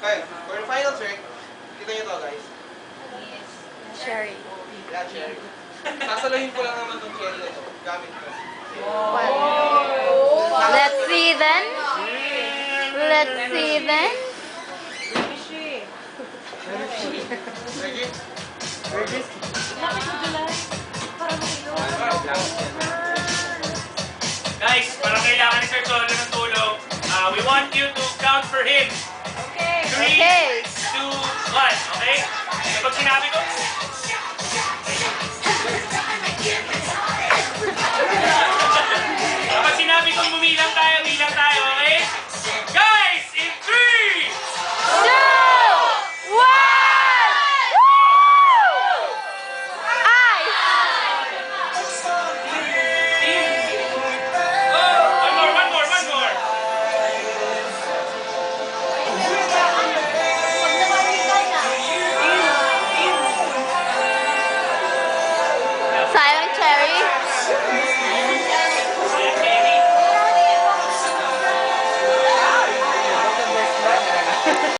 Okay, for the final trick, kita nyo to guys. Sherry. Yan, cherry. Sasaluhin ko lang naman tong cherry na to. Gamit ko. Let's see then. Let's see then. Ready? Guys, parang kailangan ni Sir Solo ng tulong. We want you to count for him. 3, Okay. 2, 1. Okay? Kapag sinabi ko,